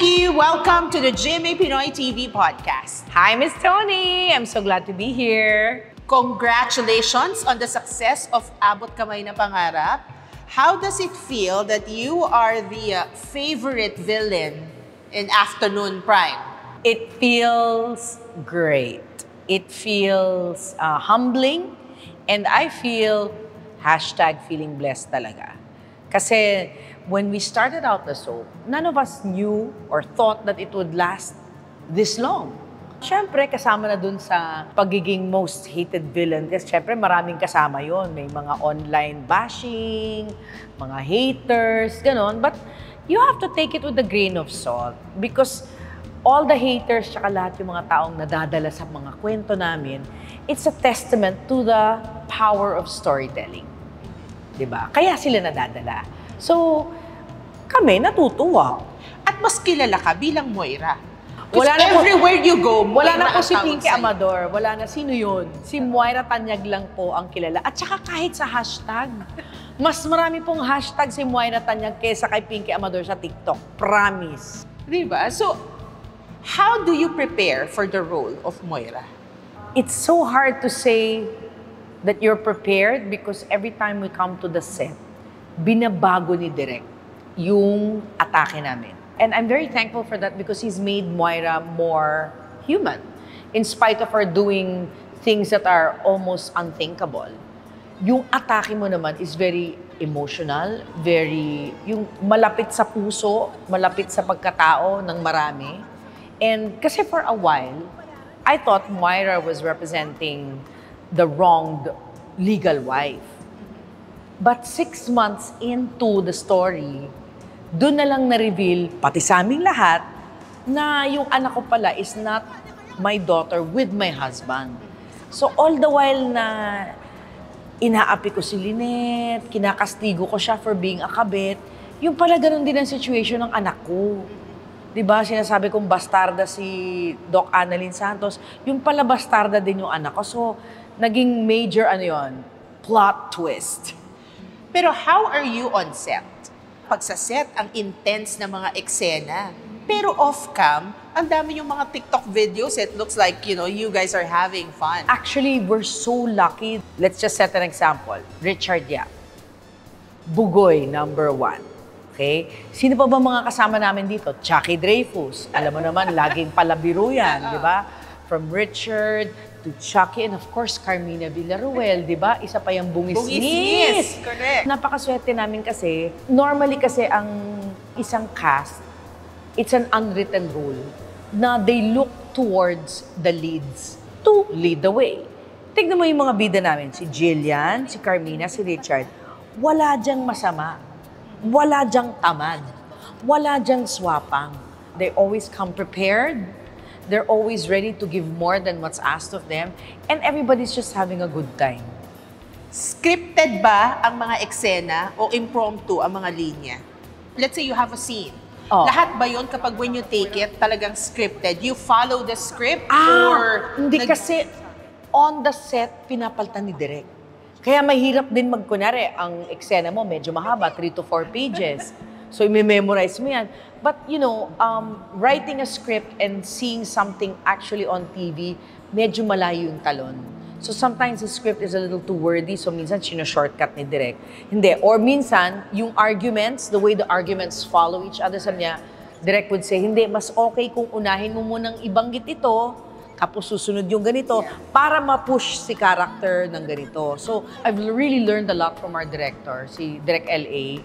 Mikey! Welcome to the GMA Pinoy TV podcast. Hi, Miss Tony! I'm so glad to be here. Congratulations on the success of Abot Kamay na Pangarap. How does it feel that you are the favorite villain in Afternoon Prime? It feels great. It feels humbling. And I feel #feeling blessed talaga. Kasi when we started out the soap, none of us knew or thought that it would last this long. Siyempre, kasama na dun sa pagiging most hated villain. Kasi siyempre, maraming kasama yon. May mga online bashing, mga haters, ganon. But you have to take it with a grain of salt. Because all the haters, tsaka lahat yung mga taong nadadala sa mga kwento namin, it's a testament to the power of storytelling. Diba? Kaya sila nadadala. So, kami natutuwa. At mas kilala ka bilang Moira. Wala na everywhere you go, wala na po si Pinky Amador. Wala na. Sino yun? Si Moira Tanyag lang po ang kilala. At saka kahit sa hashtag, mas marami pong hashtag si Moira Tanyag kaysa kay Pinky Amador sa TikTok. Promise. Diba? So, how do you prepare for the role of Moira? It's so hard to say that you're prepared because every time we come to the set, binabago ni Direk yung atake namin. And I'm very thankful for that because he's made Moira more human. In spite of her doing things that are almost unthinkable. Yung atake mo naman is very emotional, yung malapit sa puso, malapit sa pagkatao ng marami. And kasi for a while, I thought Moira was representing the wronged legal wife. But 6 months into the story, doon na lang na-reveal, pati sa aming lahat, na yung anak ko pala is not my daughter with my husband. So all the while na inaapi ko si Lynette, kinakastigo ko siya for being a kabit, yung pala ganun din ang situation ng anak ko. Diba, sinasabi kong bastarda si Doc Annalyn Santos, yung pala bastarda din yung anak ko. So, naging major plot twist. Pero how are you on set? Pag sa set, ang intense na mga eksena. Pero off-cam, ang dami yung mga TikTok videos. It looks like, you guys are having fun. Actually, we're so lucky. Let's just set an example. Richard Yap. Bugoy, #1. Okay? Sino pa ba mga kasama namin dito? Chucky Dreyfus. Alam mo naman, laging palabiro yan, di ba? From Richard to Chucky and of course, Carmina Villaruel, di ba? Isa pa yung bungis-ngis. Correct. Napakaswerte namin kasi, normally kasi ang isang cast, it's an unwritten rule na they look towards the leads to lead the way. Tignan mo yung mga bida namin, si Jillian, si Carmina, si Richard. Wala diyang masama. Wala diyang tamad. Wala diyang swapang. They always come prepared. They're always ready to give more than what's asked of them. And everybody's just having a good time. Scripted ba ang mga eksena o impromptu ang mga linya? Let's say you have a scene. Oh. Lahat ba yun kapag when you take it, talagang scripted? You follow the script or... Hindi kasi on the set, pinapaltan ni Direk. Kaya mahirap din magkunwari, ang eksena mo medyo mahaba, 3 to 4 pages. So, i-memorize mo yan. But, writing a script and seeing something actually on TV, medyo malayo yung talon. So, sometimes the script is a little too wordy, so minsan, sino-shortcut ni Direk. Hindi. Or minsan, yung arguments, the way the arguments follow each other, sabi niya, Direk would say, hindi, mas okay kung unahin mo munang ibanggit ito, tapos susunod yung ganito, para ma-push si character ng ganito. So, I've really learned a lot from our director, si Direk L.A.,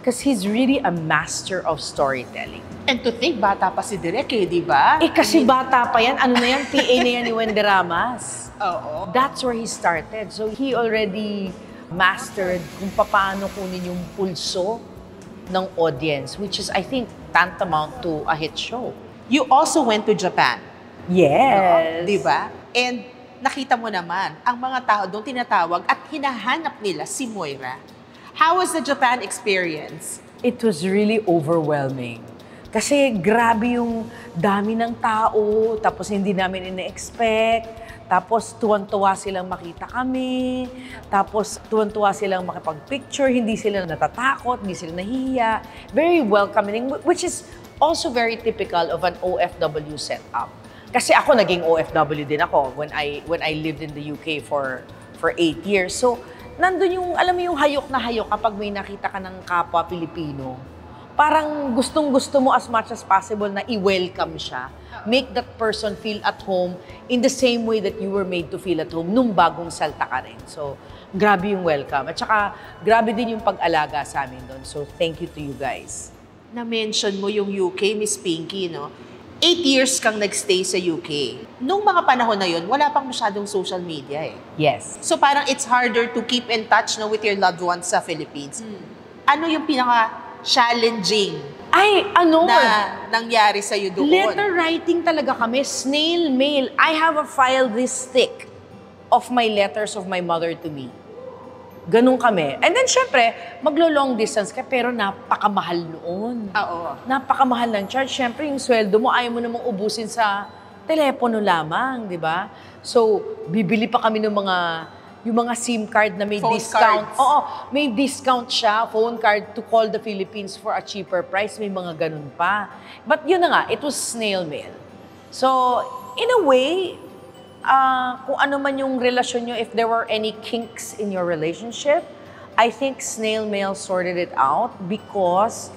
because he's really a master of storytelling. And to think, bata pa si Direk di ba? Kasi bata pa yan. Ano na yan? PA na yan ni Wendy Ramas. Oo. That's where he started. So he already mastered kung paano kunin yung pulso ng audience, which is, I think, tantamount to a hit show. You also went to Japan. Yes. Di ba? And nakita mo naman, ang mga tao doon tinatawag at hinahanap nila si Moira. How was the Japan experience? It was really overwhelming. Kasi grabe yung dami ng tao, tapos hindi namin ina-expect, tapos tuwan-tuwa silang makita kami, tapos tuwan-tuwa silang makipag-picture, hindi sila natatakot, hindi sila nahihiya. Very welcoming, which is also very typical of an OFW setup. Kasi ako naging OFW din ako when I lived in the UK for 8 years. So, nandun yung, alam mo yung hayok na hayok kapag may nakita ka ng kapwa Pilipino. Parang gustong-gusto mo as much as possible na i-welcome siya. Make that person feel at home in the same way that you were made to feel at home nung bagong salta ka rin. So, grabe yung welcome. At saka, grabe din yung pag-alaga sa amin doon. So, thank you to you guys. Na-mention mo yung UK, Miss Pinky, no? 8 years kang nagstay sa UK. Nung mga panahon na yun, wala pang masyadong social media eh. Yes. So parang it's harder to keep in touch, no, with your loved ones sa Philippines. Ano yung pinaka-challenging Ay, ano? na nangyari sa'yo doon? Letter writing talaga kami. Snail mail. I have a file this thick of my letters of my mother to me. Ganun kami. And then, syempre, maglo-long distance ka, pero napakamahal noon. Oo. Napakamahal ng charge. Syempre, yung sweldo mo, ayaw mo namang ubusin sa telepono lamang, di ba? So, bibili pa kami ng yung mga SIM card na may Phone discount. cards. Oo, may discount siya, phone card to call the Philippines for a cheaper price. May mga ganun pa. But yun na nga, it was snail mail. So, in a way, kung ano man yung relasyon nyo, if there were any kinks in your relationship, I think snail mail sorted it out because,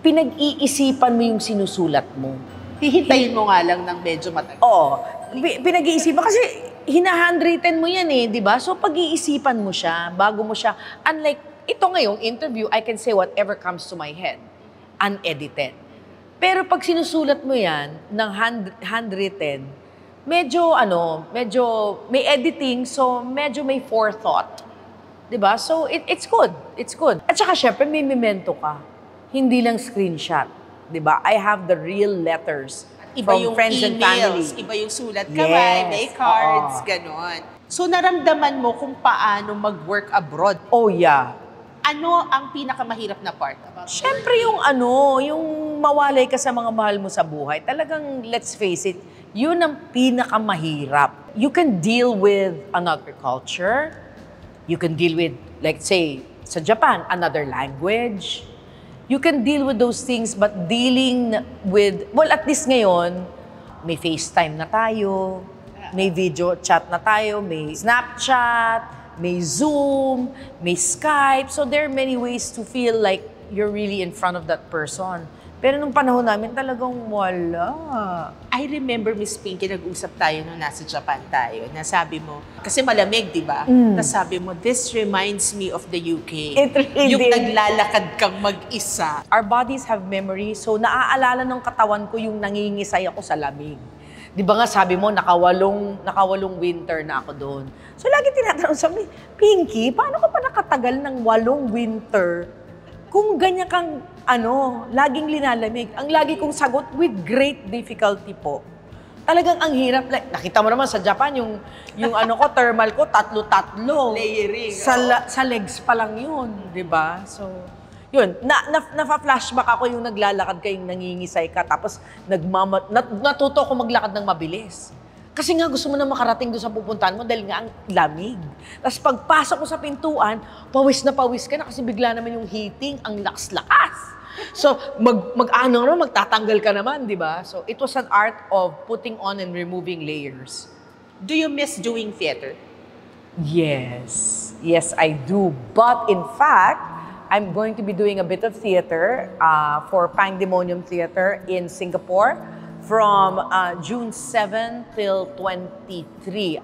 pinag-iisipan mo yung sinusulat mo. Hihintayin mo nga lang ng medyo matagal. Oo. Pinag-iisipan kasi hina-handwritten mo yan eh, di ba? So pag-iisipan mo siya, bago mo siya, unlike ito ngayong interview, I can say whatever comes to my head, unedited. Pero pag sinusulat mo yan ng handwritten, medyo may editing, so medyo may forethought. 'Di ba? So it's good. It's good. At saka syempre may memento ka. Hindi lang screenshot, 'di ba? I have the real letters Iba from yung friends and family. emails, iba yung sulat kamay, Yes, may cards, oo. ganon. So naramdaman mo kung paano mag-work abroad. Oh yeah. Ano ang pinakamahirap na part? Siyempre yung yung mawalay ka sa mga mahal mo sa buhay, talagang, let's face it, yun ang pinakamahirap. You can deal with another culture, you can deal with, like say, sa Japan, another language. You can deal with those things, but dealing with, well, at least ngayon, may FaceTime na tayo, may video chat na tayo, may Snapchat, may Zoom, may Skype. So there are many ways to feel like you're really in front of that person. Pero nung panahon namin, talagang wala. I remember, Miss Pinky, nag-usap tayo nung nasa Japan tayo. Nasabi mo, kasi malamig, di ba? Nasabi mo, this reminds me of the UK. It really yung did. naglalakad kang mag-isa. Our bodies have memory, so naaalala ng katawan ko yung nangingisay ako sa lamig. Di ba nga sabi mo, nakawalong winter na ako doon. So lagi tinatanong sa amin, Pinky, paano ka pa nakatagal ng 8 winter kung ganyan kang, laging linalamig? Ang lagi kong sagot, with great difficulty po. Talagang ang hirap. Like, nakita mo naman sa Japan, yung thermal ko, tatlo-tatlo. Layering. Sa legs pa lang yun, di ba? So, yun, nafa-flashback ako yung naglalakad kayong nangingisay ka, tapos natuto ako maglakad ng mabilis. Kasi nga gusto mo na makarating doon sa pupuntahan mo dahil nga ang lamig. Tapos pagpasok mo sa pintuan, pawis na pawis ka na kasi bigla naman yung heating, ang lakas-lakas. So, magtatanggal ka naman, di ba? So, it was an art of putting on and removing layers. Do you miss doing theater? Yes. Yes, I do. But in fact, I'm going to be doing a bit of theater for Pandemonium Theater in Singapore from June 7 till 23.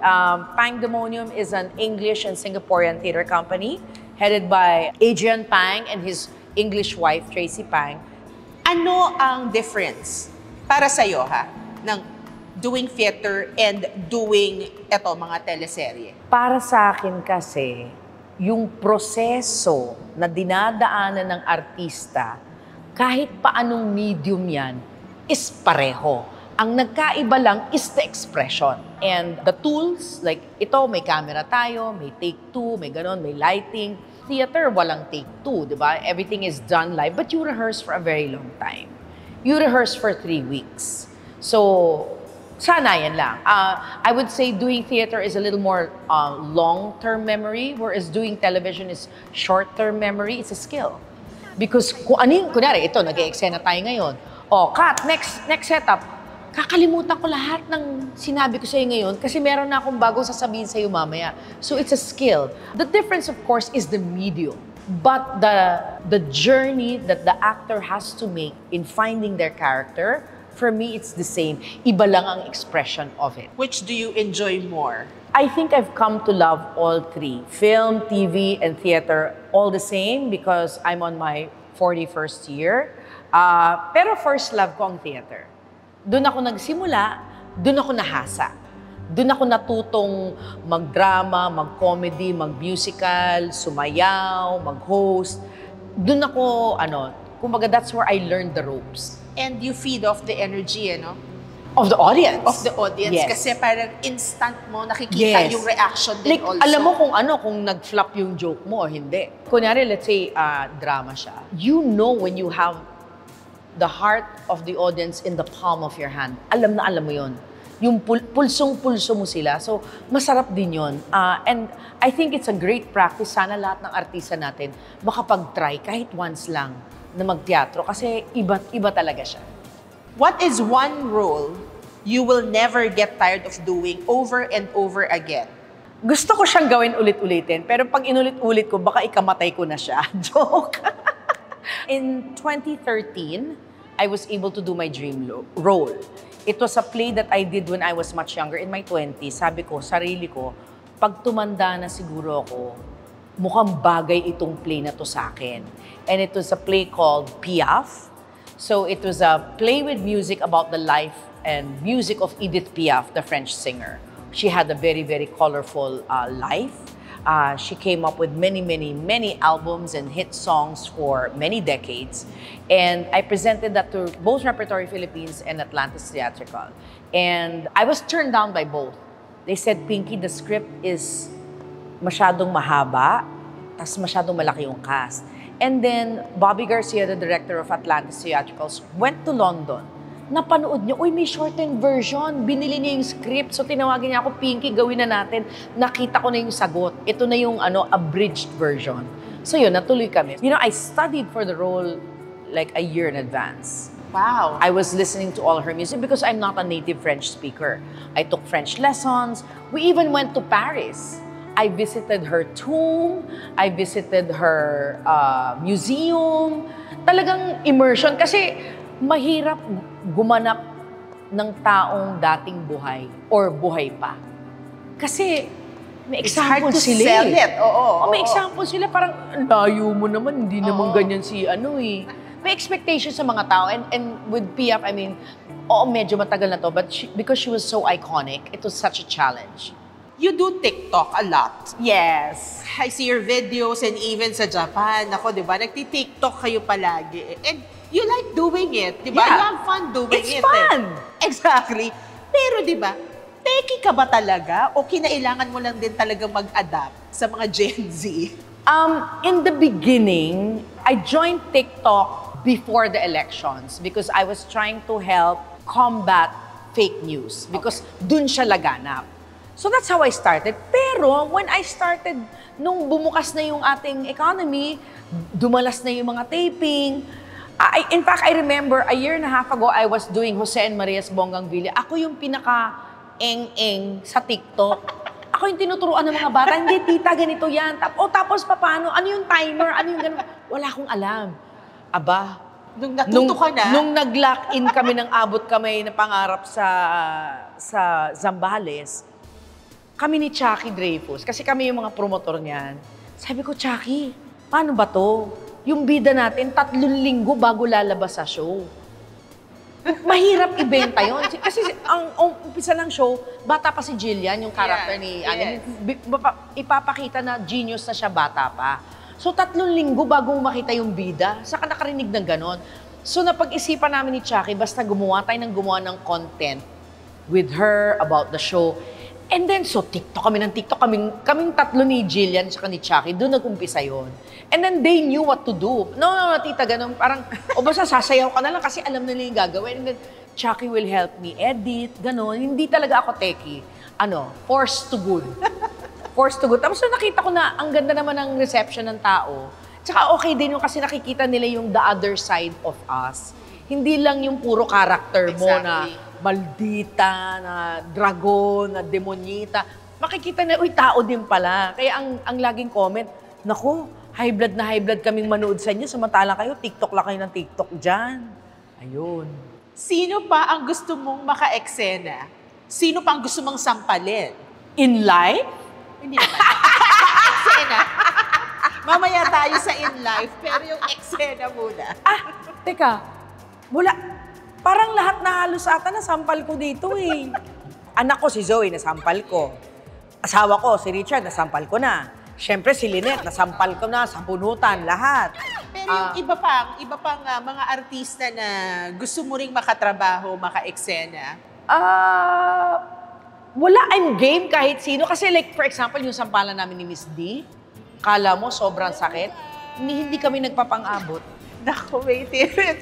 Pandemonium is an English and Singaporean theater company headed by Adrian Pang and his English wife, Tracy Pang. Ano ang difference para sa'yo, ng doing theater and doing mga teleserye? Para sa akin kasi, yung proseso na dinadaanan ng artista, kahit paanong medium yan, is pareho. Ang nagkaiba lang is the expression. And the tools, like ito, may camera tayo, may take 2, may ganon, may lighting. Theater, walang take 2, di ba? Everything is done live, but you rehearse for a very long time. You rehearse for 3 weeks. So, sana yan lang. I would say doing theater is a little more long-term memory, whereas doing television is short-term memory. It's a skill. Because kung ano yung, kunwari, ito, nag-e-eksena tayo ngayon. O, cut, next setup. Kakalimutan ko lahat ng sinabi ko sa'yo ngayon kasi meron na akong bagong sasabihin sa'yo mamaya. So it's a skill. The difference, of course, is the medium. But the journey that the actor has to make in finding their character, for me, it's the same. Iba lang ang expression of it. Which do you enjoy more? I think I've come to love all three. Film, TV, and theater, all the same because I'm on my 41st year. Pero first love ko ang theater. Doon ako nagsimula, doon ako nahasa. Doon ako natutong mag-drama, mag-comedy, mag-musical, sumayaw, mag-host. Doon ako, kumbaga that's where I learned the ropes. And you feed off the energy, Of the audience. Of the audience. Yes. Kasi parang instant mo, nakikita Yes. yung reaction din Like, also. alam mo kung nag-flop yung joke mo o hindi. Kunyari, let's say, drama siya. You know when you have the heart of the audience in the palm of your hand. Alam na alam mo yon. Yung pulsong-pulso mo sila. So, masarap din yon. And I think it's a great practice. Sana lahat ng artista natin makapag-try kahit once lang na magteatro. Kasi iba talaga siya. What is one role you will never get tired of doing over and over again? Gusto ko siyang gawin ulit-ulitin. Pero pag inulit-ulit ko, baka ikamatay ko na siya. Joke. In 2013, I was able to do my dream role. It was a play that I did when I was much younger, in my 20s. Sabi ko, sarili ko, pag tumanda na siguro ako, mukhang bagay itong play na to sa akin. And it was a play called Piaf. So it was a play with music about the life and music of Edith Piaf, the French singer. She had a very, very colorful life. She came up with many, many, many albums and hit songs for many decades. And I presented that to both Repertory Philippines and Atlantis Theatrical. And I was turned down by both. They said, Pinky, the script is masyadong mahaba, tas masyadong malaki yung cast. And then, Bobby Garcia, the director of Atlantis Theatricals, went to London. Napanood niya, uy, may shortened version. Binili niya yung script. So, tinawagin niya ako, Pinky, gawin na natin. Nakita ko na yung sagot. Ito na yung abridged version. So, yun, natuloy kami. I studied for the role like a year in advance. Wow. I was listening to all her music because I'm not a native French speaker. I took French lessons. We even went to Paris. I visited her tomb. I visited her museum. Talagang immersion. Kasi mahirap gumanap ng taong dating buhay or buhay pa. Kasi may example to sila. sell it. Oo. May example sila. Parang, layo mo naman. Hindi naman ganyan si May expectation sa mga tao. And with Piaf, medyo matagal na to. But because she was so iconic, it was such a challenge. You do TikTok a lot. Yes. I see your videos and even sa Japan. Ako, di ba? Nagti-TikTok kayo palagi. And you like doing it, di ba? Yeah. You have fun doing It's it. fun. Exactly. Pero di ba, techie ka ba talaga? O kinailangan mo lang din talaga mag-adapt sa mga Gen Z? In the beginning, I joined TikTok before the elections because I was trying to help combat fake news because dun siya laganap. So that's how I started. Pero when I started, nung bumukas na yung ating economy, dumalas na yung mga taping. In fact, I remember a year and a half ago, I was doing Jose and Maria's Bonggang Villa. Ako yung pinaka-eng-eng sa TikTok. Ako yung tinuturuan ng mga bata. Hindi, tita, ganito yan. Tapos paano? Ano yung timer? Ano yung gano'n? Wala akong alam. Aba, Nung natuto ka na? Nung nag-lock in kami ng abot kamay na pangarap sa Zambales, kami ni Chucky Dreyfus, kasi kami yung mga promotor niyan. Sabi ko, Chucky, paano ba to? Yung bida natin, 3 linggo bago lalabas sa show. Mahirap ibenta yun. Kasi ang umpisa ng show, bata pa si Jillian, yung character ni Anne. Ipapakita na genius na siya, bata pa. So 3 linggo bago makita yung bida, saka nakarinig ng ganon. So napag-isipan namin ni Chucky, basta gumawa ng content with her about the show. And then, so TikTok kami ng TikTok. Kaming 3 ni Jillian at ni Chucky, doon nag-umpisa yun. And then they knew what to do. No, tita, ganun. Parang, basta sasayaw ka na lang kasi alam na nila yung gagawin. And then, Chucky will help me edit, ganun. Hindi talaga ako techie. Forced to good. Forced to good. Tapos nakita ko na, ang ganda naman ng reception ng tao. Tsaka okay din yung kasi nakikita nila yung the other side of us. Hindi lang yung puro character mo na maldita, na dragon, na demonyita. Makikita na, uy, tao din pala. Kaya ang laging comment, naku, high blood kaming manood sa inyo, samantalang kayo, TikTok lang kayo ng TikTok dyan. Ayun. Sino pa ang gusto mong maka-eksena? Sino pa ang gusto mong sampalin? In life? Hindi naman. Eksena. Mamaya tayo sa in life, pero yung eksena muna. Teka, wala. Parang lahat na halos ata nasampal ko dito eh. Anak ko si Zoe, nasampal ko. Asawa ko, si Richard, nasampal ko na. Siyempre si Lynette, nasampal ko na sa bunutan, lahat. Pero yung iba pang mga artista na gusto mo ring makatrabaho, maka-eksena? Wala, I'm game kahit sino. Kasi like, for example, yung sampalan namin ni Miss D, kala mo sobrang sakit, hindi kami nagpapang-abot. Naku, wait.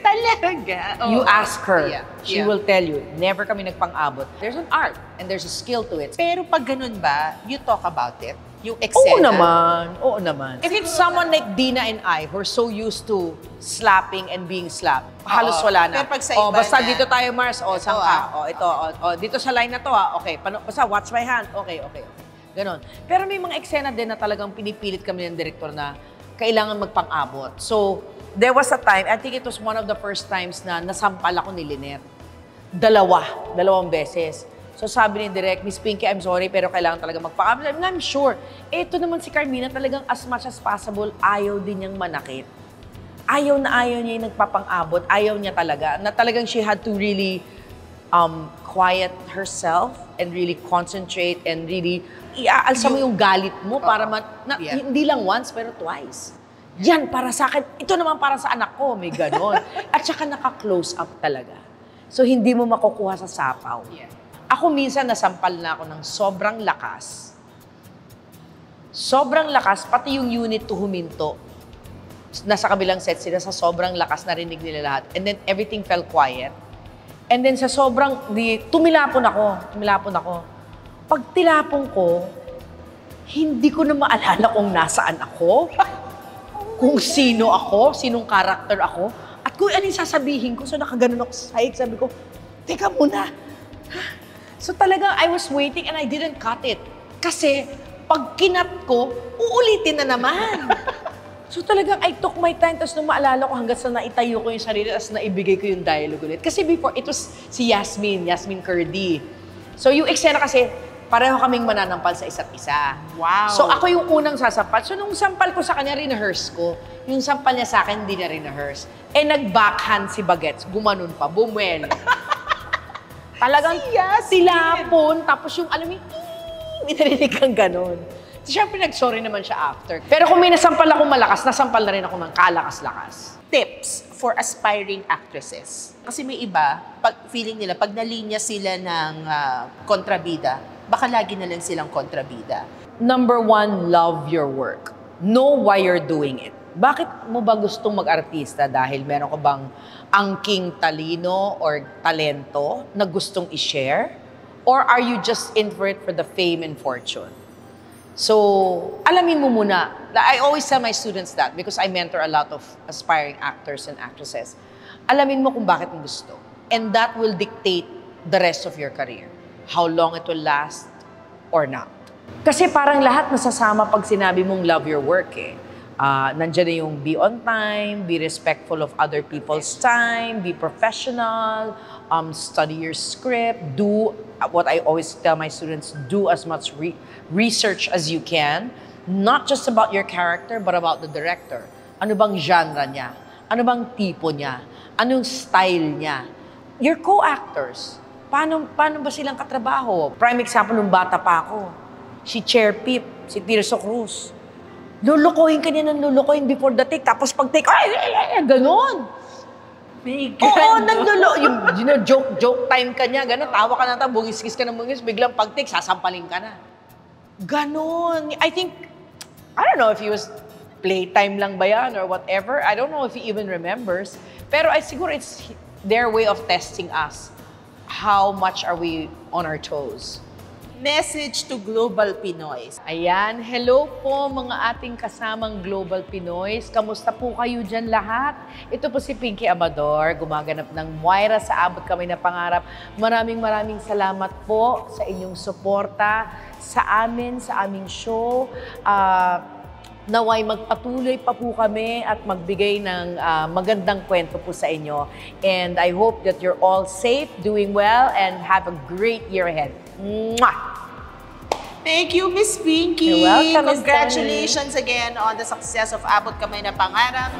Talaga. Oh. You ask her, Yeah. she will tell you, never kami nagpang-abot. There's an art and there's a skill to it. Pero pag ganun ba, you talk about it? Yung Oo eksena? naman, oo naman. If it's someone like Dina and I, who are so used to slapping and being slapped, halos wala na. Pero pag sa iba basta na, dito tayo, Mars, saan ka? ito, Dito sa line na to, okay. Basta watch my hand, okay. Ganon. Pero may mga eksena din na talagang pinipilit kami ng direktor na kailangan magpang-abot. So, there was a time, I think it was one of the first times na nasampal ako ni Lynette. Dalawang beses. So sabi ni Direk, Miss Pinky, I'm sorry, pero kailangan talaga magpang-abot. I'm sure. Ito naman si Carmina, talagang as much as possible, ayaw din niyang manakit. Ayaw niya yung nagpapang-abot. Ayaw niya talaga. Na talagang she had to really quiet herself and really concentrate and really iaalsa mo yung galit mo para hindi lang once, pero twice. Yan, para sa akin. Ito naman para sa anak ko. May ganon. At saka naka-close up talaga. So, hindi mo makukuha sa sapaw. Yeah. Ako minsan nasampal na ako ng sobrang lakas. Sobrang lakas, pati yung unit to huminto. Nasa kabilang set sila, sa sobrang lakas narinig nila lahat. And then everything fell quiet. And then sa tumilapon ako. Pag tilapon ko, hindi ko na maalala kung nasaan ako, kung sino ako, sinong karakter ako, at kung ano yung sasabihin ko. So nakaganon ako sa sahig, sabi ko, teka muna. So talagang I was waiting and I didn't cut it. Kasi pag kinat ko, uulitin na naman. So talagang I took my time, tapos nung maalala ko hanggang sa naitayo ko yung sarili, tapos naibigay ko yung dialogue ulit. Kasi before, it was si Yasmin Curdy. So yung eksena kasi, pareho kaming mananampal sa isa't isa. Wow. So ako yung unang sasampal. So nung sampal ko sa kanya, rehearse ko. Yung sampal niya sa akin, hindi na rehearse. Eh nag-backhand si Bagets, gumanon pa, bumuel. Talagang tilapon, tapos yung alam mo, may narinig kang ganon. So, siyempre, nag-sorry naman siya after. Pero kung may nasampal akong malakas, nasampal na rin ako ng kalakas-lakas. Tips for aspiring actresses. Kasi may iba, feeling nila, pag nalinya sila ng kontrabida, baka lagi na lang silang kontrabida. Number one, love your work. Know why you're doing it. Bakit mo ba gustong mag-artista? Dahil meron ka bang angking talino or talento na gustong i-share? Or are you just in for it for the fame and fortune? So, alamin mo muna. I always tell my students that because I mentor a lot of aspiring actors and actresses. Alamin mo kung bakit mo gusto. And that will dictate the rest of your career. How long it will last or not. Kasi parang lahat nasasama pag sinabi mong love your work eh. Nandiyan na yung be on time, be respectful of other people's time, be professional, study your script, do what I always tell my students, do as much research as you can, not just about your character, but about the director. Ano bang genre niya? Ano bang tipo niya? Anong style niya? Your co-actors, paano ba silang katrabaho? Prime example, nung bata pa ako, si Chair Pip, si Tirso Cruz, lulukohin ka niya ng lulukohin before the take. Tapos pag take, ganon. Oo, joke time ka niya, ganon. Tawa ka na tayo, bungis-kis ka ng bungis, biglang pag take, sasampalin ka na. Ganon. I think, I don't know if he was playtime lang ba yan or whatever. I don't know if he even remembers. Pero siguro it's their way of testing us. How much are we on our toes? message to Global Pinoys. Ayan, hello po mga ating kasamang Global Pinoys. Kamusta po kayo dyan lahat? Ito po si Pinky Amador, gumaganap ng Moira sa Abot Kamay na Pangarap. Maraming salamat po sa inyong suporta sa amin, sa aming show. Naway magpatuloy pa po kami at magbigay ng magandang kwento po sa inyo. And I hope that you're all safe, doing well, and have a great year ahead. Mwah! Thank you, Miss Pinky. You're welcome, Miss Congratulations again on the success of Abot Kamay na Pangarap.